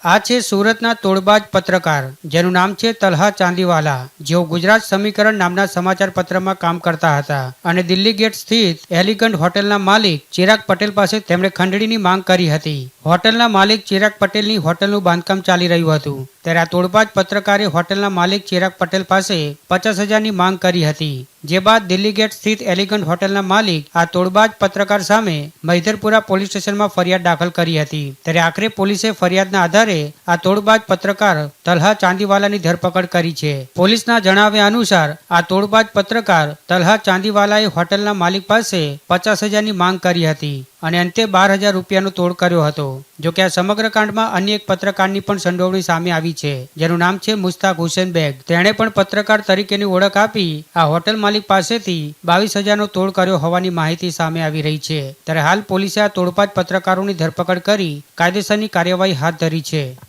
આ છે સુરતના તોડબાજ પત્રકાર જેનું નામ છે તલહા ચાંદીવાલા, જેઓ ગુજરાત સમીકરણ નામના સમાચાર પત્રમાં કામ કરતા હતા અને દિલ્હી ગેટ સ્થિત એલિગન્ટ હોટેલના માલિક ચિરાગ પટેલ પાસે તેમણે ખંડણીની માંગ કરી હતી. હોટેલના માલિક ચિરાગ પટેલની હોટલનું બાંધકામ ચાલી રહ્યું હતું ત્યારે આ તોડબાજ પત્રકારે હોટેલના માલિક ચિરાગ પટેલ પાસે 50,000ની માંગ કરી હતી. જે બાદ દિલ્હી ગેટ સ્થિત એલિગન્ટ હોટેલના માલિક આ તોડબાજ પત્રકાર સામે મહિધરપુરા પોલીસ સ્ટેશનમાં ફરિયાદ દાખલ કરી હતી. ત્યારે આખરે પોલીસે ફરિયાદના આધારે આ તોડબાજ પત્રકાર તલહા ચાંદીવાલાની ધરપકડ કરી છે. પોલીસના જણાવ્યા અનુસાર આ તોડબાજ પત્રકાર તલહા ચાંદીવાલાએ હોટેલના માલિક પાસે 50,000ની માંગ કરી હતી અને અંતે 12,000 રૂપિયાનો તોડ કર્યો હતો. જોકે આ સમગ્ર કાંડમાં અન્ય એક પત્રકારની પણ સંડોવણી સામે આવી છે, જેનું નામ છે મુસ્તાક હુસેન બેગ. તેણે પણ પત્રકાર તરીકેની ઓળખ આપી આ હોટેલ માલિક પાસેથી 22,000નો તોડ કર્યો હોવાની માહિતી સામે આવી રહી છે. ત્યારે હાલ પોલીસે આ તોડબાજ પત્રકારોની ધરપકડ કરી કાયદેસરની કાર્યવાહી હાથ ધરી છે.